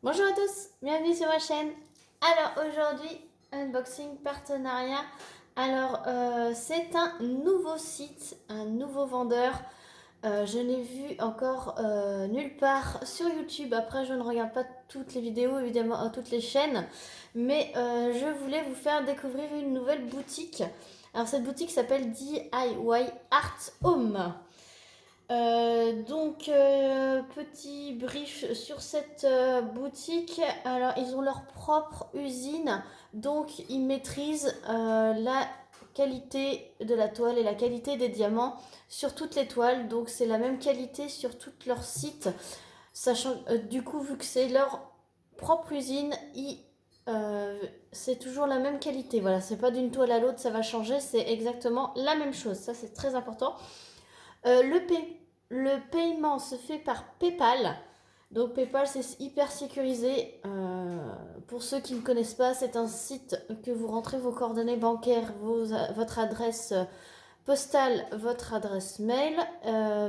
Bonjour à tous, bienvenue sur ma chaîne. Alors aujourd'hui, unboxing partenariat. Alors c'est un nouveau site, un nouveau vendeur. Je n'ai vu encore nulle part sur YouTube. Après, je ne regarde pas toutes les vidéos, évidemment, toutes les chaînes. Mais je voulais vous faire découvrir une nouvelle boutique. Alors cette boutique s'appelle DIY Art Home. Petit brief sur cette boutique. Alors, ils ont leur propre usine, donc ils maîtrisent la qualité de la toile et la qualité des diamants sur toutes les toiles. Donc, c'est la même qualité sur tout leur site. Sachant du coup, vu que c'est leur propre usine, c'est toujours la même qualité. Voilà, c'est pas d'une toile à l'autre, ça va changer, c'est exactement la même chose. Ça, c'est très important. Le paiement se fait par PayPal. Donc PayPal, c'est hyper sécurisé. Pour ceux qui ne connaissent pas, c'est un site que vous rentrez vos coordonnées bancaires, votre adresse postale, votre adresse mail,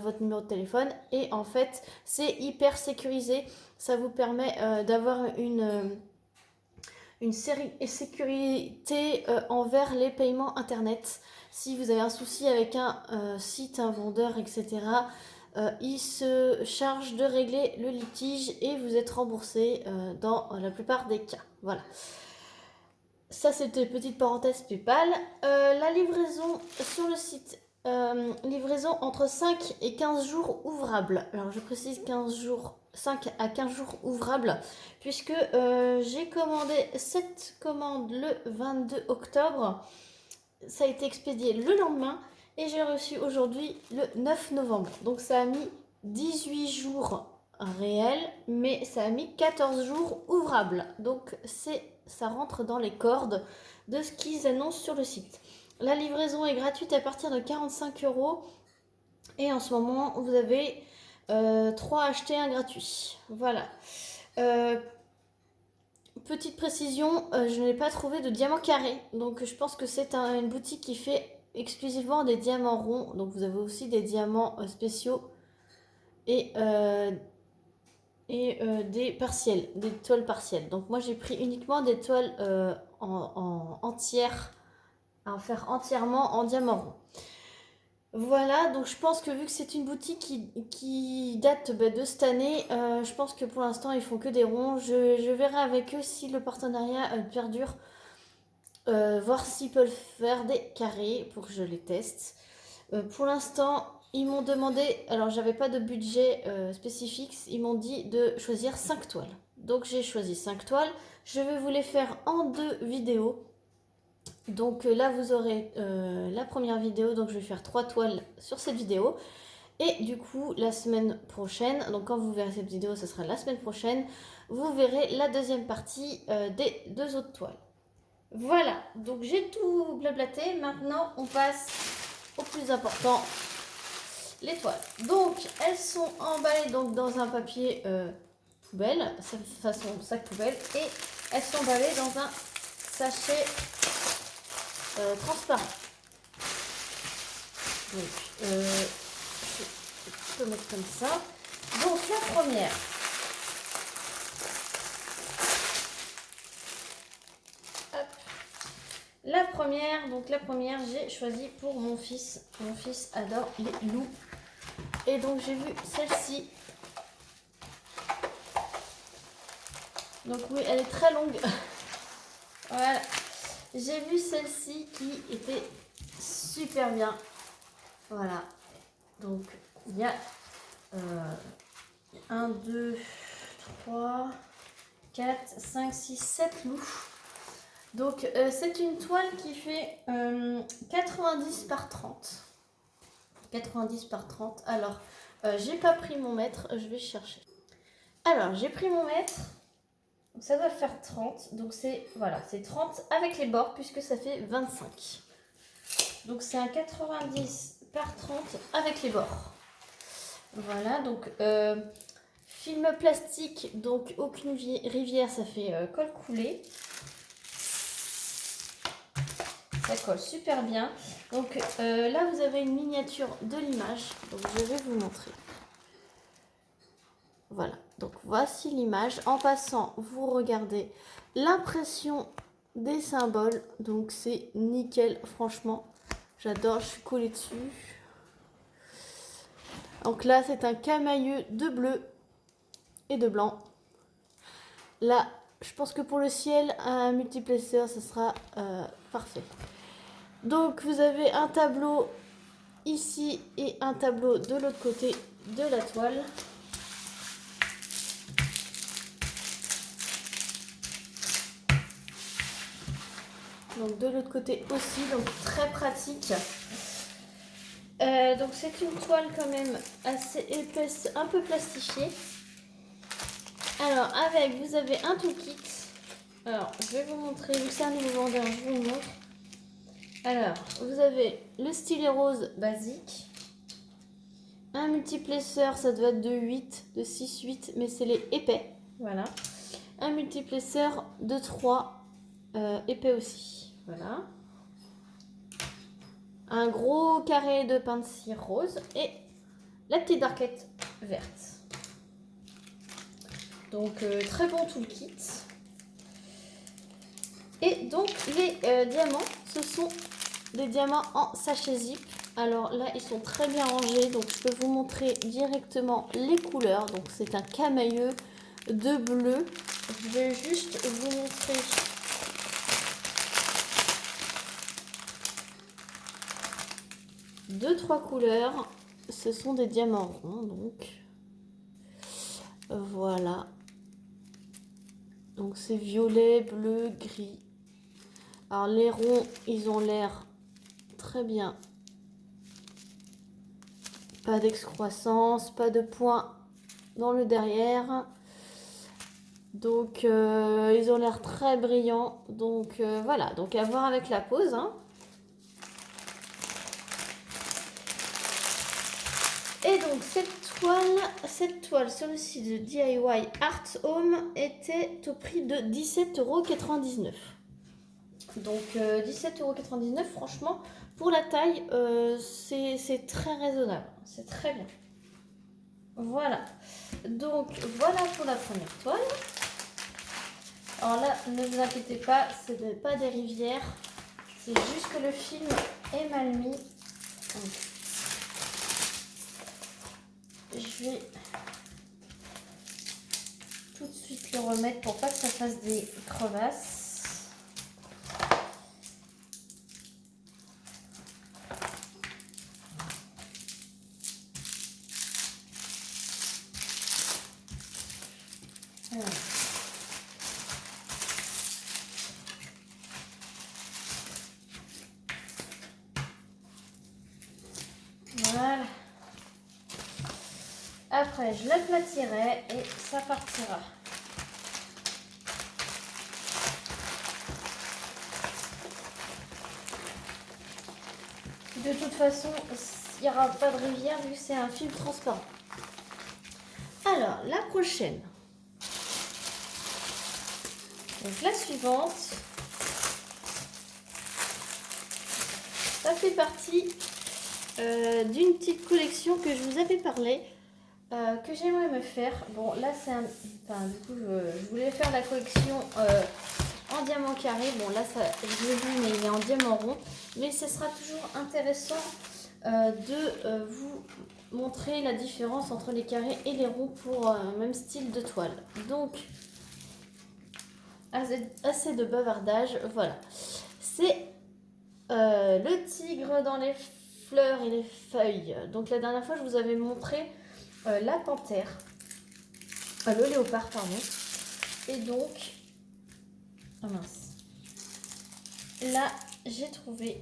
votre numéro de téléphone. Et en fait, c'est hyper sécurisé. Ça vous permet d'avoir une sécurité envers les paiements internet. Si vous avez un souci avec un site, un vendeur, etc., il se charge de régler le litige et vous êtes remboursé dans la plupart des cas. Voilà. Ça, c'était une petite parenthèse PayPal. La livraison sur le site, livraison entre 5 et 15 jours ouvrables. Alors, je précise 15 jours, 5 à 15 jours ouvrables, puisque j'ai commandé cette commande le 22 octobre. Ça a été expédié le lendemain et j'ai reçu aujourd'hui le 9 novembre. Donc, ça a mis 18 jours réels, mais ça a mis 14 jours ouvrables. Donc, ça rentre dans les cordes de ce qu'ils annoncent sur le site. La livraison est gratuite à partir de 45 € et en ce moment vous avez 3 achetés, 1 gratuit. Voilà. Petite précision, je n'ai pas trouvé de diamant carré, donc je pense que c'est une boutique qui fait exclusivement des diamants ronds. Donc vous avez aussi des diamants spéciaux et des partiels, des toiles partielles. Donc moi j'ai pris uniquement des toiles entières, à faire entièrement en diamant rond. Voilà, donc je pense que vu que c'est une boutique qui date de cette année, je pense que pour l'instant ils font que des ronds. Je verrai avec eux si le partenariat perdure, voir s'ils peuvent faire des carrés pour que je les teste. Pour l'instant, ils m'ont demandé, alors j'avais pas de budget spécifique, ils m'ont dit de choisir 5 toiles. Donc j'ai choisi 5 toiles. Je vais vous les faire en 2 vidéos. Donc là vous aurez la première vidéo, donc je vais faire 3 toiles sur cette vidéo. Et du coup la semaine prochaine, donc quand vous verrez cette vidéo, ce sera la semaine prochaine, vous verrez la deuxième partie des 2 autres toiles. Voilà, donc j'ai tout blablaté, maintenant on passe au plus important, les toiles. Donc elles sont emballées donc dans un papier poubelle, façon sac poubelle, et elles sont emballées dans un sachet transparent. Donc je peux mettre comme ça. Donc la première. Hop. La première, j'ai choisi pour mon fils. Mon fils adore les loups. Et donc j'ai vu celle-ci. Donc oui, elle est très longue. Voilà. J'ai vu celle-ci qui était super bien. Voilà. Donc il y a 1, 2, 3, 4, 5, 6, 7 loups. Donc c'est une toile qui fait 90 par 30. 90 par 30. Alors, j'ai pas pris mon mètre, je vais chercher. Alors, j'ai pris mon mètre. Donc ça doit faire 30. Donc c'est voilà, c'est 30 avec les bords puisque ça fait 25. Donc c'est un 90 par 30 avec les bords. Voilà, donc film plastique, donc aucune rivière, ça fait colle coulée. Ça colle super bien. Donc là, vous avez une miniature de l'image. Donc je vais vous montrer. Voilà. Donc voici l'image. En passant, vous regardez l'impression des symboles. Donc c'est nickel, franchement. J'adore, je suis collée dessus. Donc là, c'est un camailleux de bleu et de blanc. Là, je pense que pour le ciel, un multiplexeur, ce sera parfait. Donc vous avez un tableau ici et un tableau de l'autre côté de la toile. Donc de l'autre côté aussi, donc très pratique. Donc c'est une toile quand même assez épaisse, un peu plastifiée. Alors avec, vous avez un toolkit. Alors je vais vous montrer, vu que c'est un nouveau vendeur, je vous le montre. Alors vous avez le stylet rose basique. Un multiplexeur, ça doit être de 8, de 6, 8, mais c'est les épais. Voilà. Un multiplexeur de 3, épais aussi. Voilà. Un gros carré de pain de cire rose et la petite barquette verte. Donc très bon toolkit. Et donc les diamants, ce sont des diamants en sachet zip. Alors là, ils sont très bien rangés, donc je peux vous montrer directement les couleurs. Donc c'est un camailleux de bleu. Je vais juste vous montrer deux, trois couleurs. Ce sont des diamants ronds, donc voilà. Donc c'est violet, bleu, gris. Alors les ronds, ils ont l'air très bien. Pas d'excroissance, pas de points dans le derrière. Donc ils ont l'air très brillants. Donc voilà, donc à voir avec la pose. Hein. Et donc cette toile sur le site de DIY Art Home était au prix de 17,99 €. Donc 17,99 €, franchement, pour la taille, c'est très raisonnable. C'est très bien. Voilà. Donc voilà pour la première toile. Alors là, ne vous inquiétez pas, ce n'est pas des rivières. C'est juste que le film est mal mis. Donc, je vais tout de suite le remettre pour pas que ça fasse des crevasses. Voilà. Voilà. Après, je l'aplatirai et ça partira. De toute façon, il n'y aura pas de rivière vu que c'est un film transparent. Alors, la prochaine. Donc la suivante. Ça fait partie d'une petite collection que je vous avais parlé. Que j'aimerais me faire. Bon, là, c'est un... Enfin, du coup, je voulais faire la collection en diamant carré. Bon, là, ça, je l'ai vu, mais il est en diamant rond. Mais ce sera toujours intéressant de vous montrer la différence entre les carrés et les ronds pour même style de toile. Donc, assez de bavardage. Voilà. C'est le tigre dans les fleurs et les feuilles. Donc, la dernière fois, je vous avais montré la panthère, le léopard, pardon. Et donc, oh mince, là j'ai trouvé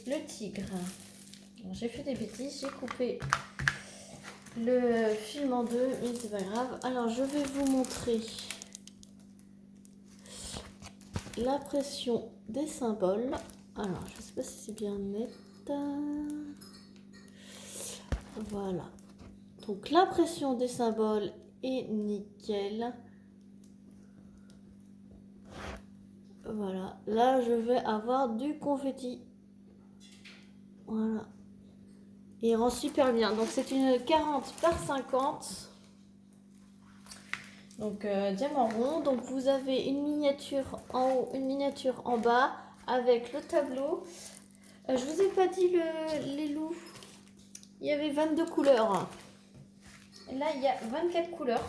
le tigre. J'ai fait des bêtises, j'ai coupé le film en deux, mais c'est pas grave. Alors je vais vous montrer l'impression des symboles. Alors je sais pas si c'est bien net. Voilà. Donc l'impression des symboles est nickel. Voilà. Là je vais avoir du confetti. Voilà. Et il rend super bien. Donc c'est une 40 par 50. Donc diamant rond. Donc vous avez une miniature en haut, une miniature en bas avec le tableau. Je vous ai pas dit les loups. Il y avait 22 couleurs. Et là il y a 24 couleurs.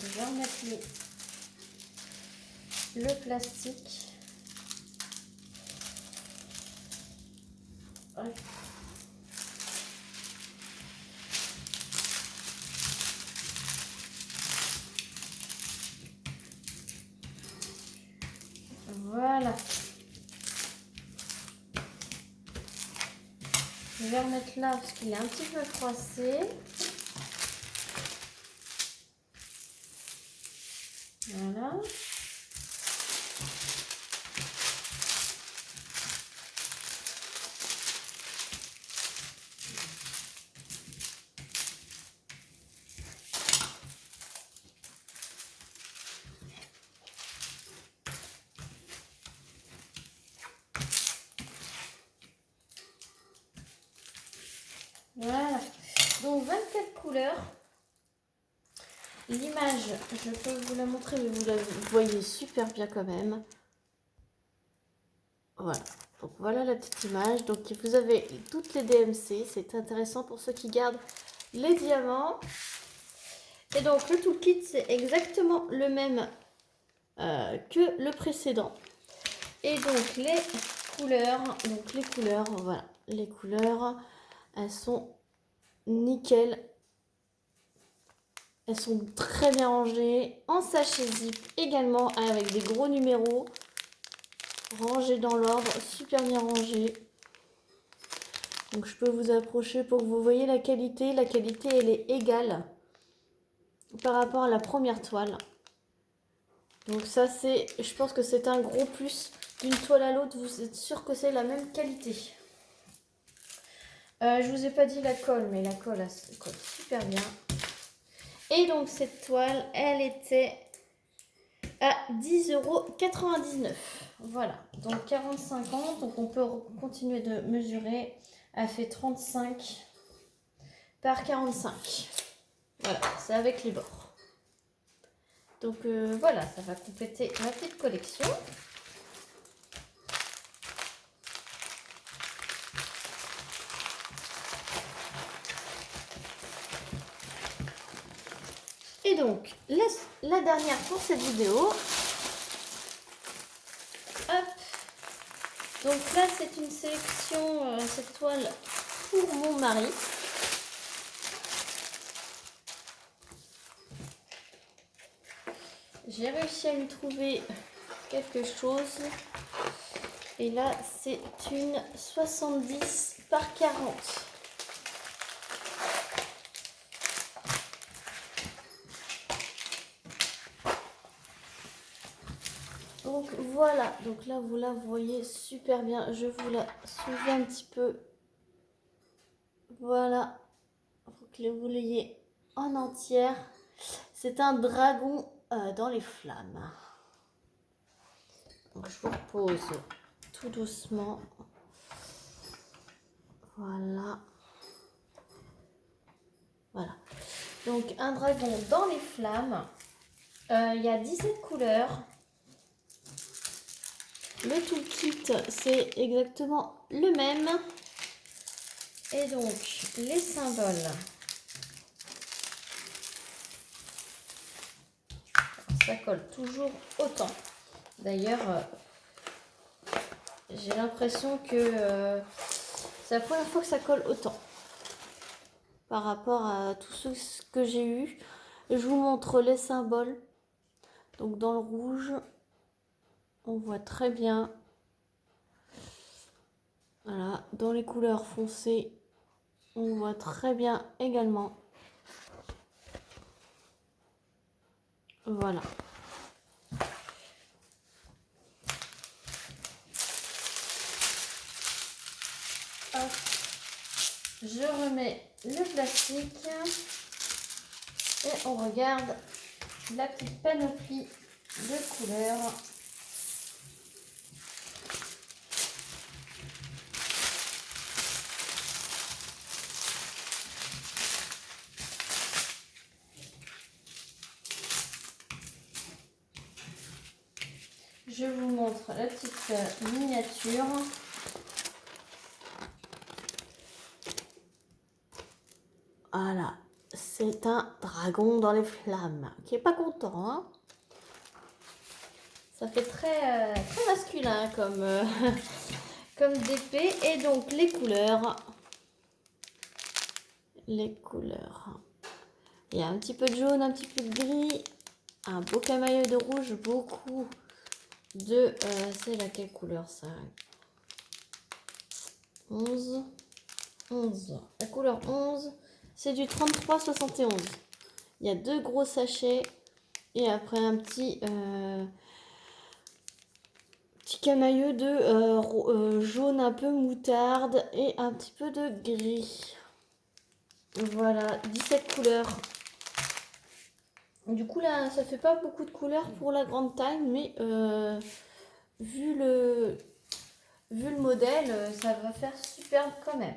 Je vais remettre le plastique. Ouais. Voilà. Je vais remettre là parce qu'il est un petit peu froissé. Voilà. Voilà. Donc 24 couleurs. L'image, je peux vous la montrer, mais vous la voyez super bien quand même. Voilà. Donc voilà la petite image. Donc vous avez toutes les DMC. C'est intéressant pour ceux qui gardent les diamants. Et donc le toolkit, c'est exactement le même que le précédent. Et donc les couleurs, voilà. Les couleurs, elles sont nickel. Elles sont très bien rangées. En sachet zip également, avec des gros numéros. Rangés dans l'ordre, super bien rangés. Donc je peux vous approcher pour que vous voyez la qualité. La qualité, elle est égale par rapport à la première toile. Donc ça, je pense que c'est un gros plus d'une toile à l'autre. Vous êtes sûr que c'est la même qualité. Je vous ai pas dit la colle, mais la colle, elle colle super bien. Et donc cette toile, elle était à 10,99 €. Voilà, donc 45 ans, donc on peut continuer de mesurer. Elle fait 35 par 45. Voilà, c'est avec les bords. Donc voilà, ça va compléter ma petite collection. Et donc, la dernière pour cette vidéo. Hop. Donc là, c'est une sélection, cette toile pour mon mari. J'ai réussi à lui trouver quelque chose. Et là, c'est une 70 par 40. Donc voilà, donc là vous la voyez super bien. Je vous la soulève un petit peu. Voilà, pour que vous l'ayez en entière. C'est un dragon dans les flammes. Donc je vous repose tout doucement. Voilà. Voilà. Donc un dragon dans les flammes. Il y a 17 couleurs. Le toolkit, c'est exactement le même. Et donc, les symboles. Ça colle toujours autant. D'ailleurs, j'ai l'impression que c'est la première fois que ça colle autant. Par rapport à tous ceux que j'ai eu. Je vous montre les symboles. Donc dans le rouge, on voit très bien. Voilà, dans les couleurs foncées, on voit très bien également. Voilà. Hop. Je remets le plastique et on regarde la petite panoplie de couleurs. je vous montre la petite miniature. Voilà, c'est un dragon dans les flammes qui est pas content, hein. Ça fait très, très masculin comme, comme d'épée. Et donc les couleurs. Les couleurs. Il y a un petit peu de jaune, un petit peu de gris, un beau camailleux de rouge, beaucoup de... c'est laquelle couleur ça? 11. 11. La couleur 11, c'est du 33,71. Il y a 2 gros sachets et après un petit camailleux de jaune un peu moutarde et un petit peu de gris. Voilà, 17 couleurs. Du coup là, ça fait pas beaucoup de couleurs pour la grande taille, mais vu le modèle, ça va faire superbe quand même.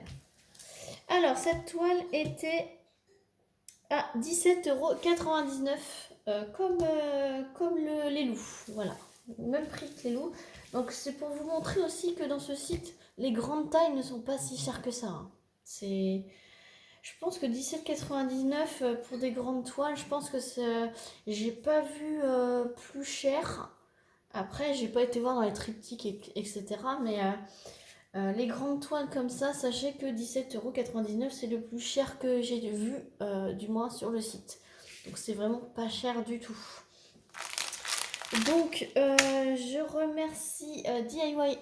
Alors, cette toile était à 17,99 €, comme les loups. Voilà, même prix que les loups. Donc, c'est pour vous montrer aussi que dans ce site, les grandes tailles ne sont pas si chères que ça, hein. Je pense que 17,99 € pour des grandes toiles, je pense que j'ai pas vu plus cher. Après, j'ai pas été voir dans les triptyques, etc. Mais les grandes toiles comme ça, sachez que 17,99 € c'est le plus cher que j'ai vu, du moins sur le site. Donc c'est vraiment pas cher du tout. Donc je remercie DIY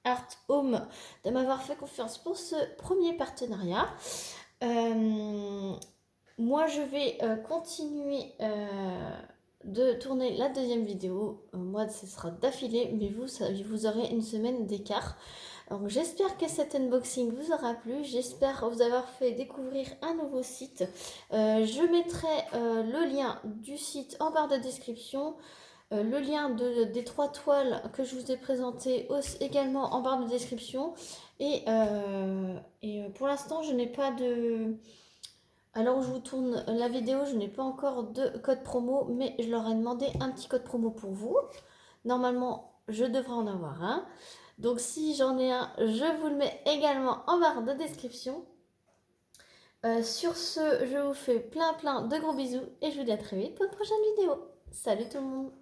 Art Home de m'avoir fait confiance pour ce premier partenariat. Moi je vais continuer de tourner la deuxième vidéo. Moi ce sera d'affilée, mais vous aurez une semaine d'écart. Donc j'espère que cet unboxing vous aura plu, j'espère vous avoir fait découvrir un nouveau site. Je mettrai le lien du site en barre de description, le lien des 3 toiles que je vous ai présentées également en barre de description. Et pour l'instant je n'ai pas de... Alors où je vous tourne la vidéo, je n'ai pas encore de code promo, mais je leur ai demandé un petit code promo pour vous. Normalement, je devrais en avoir un. Donc si j'en ai un, je vous le mets également en barre de description. Sur ce, je vous fais plein de gros bisous et je vous dis à très vite pour une prochaine vidéo. Salut tout le monde!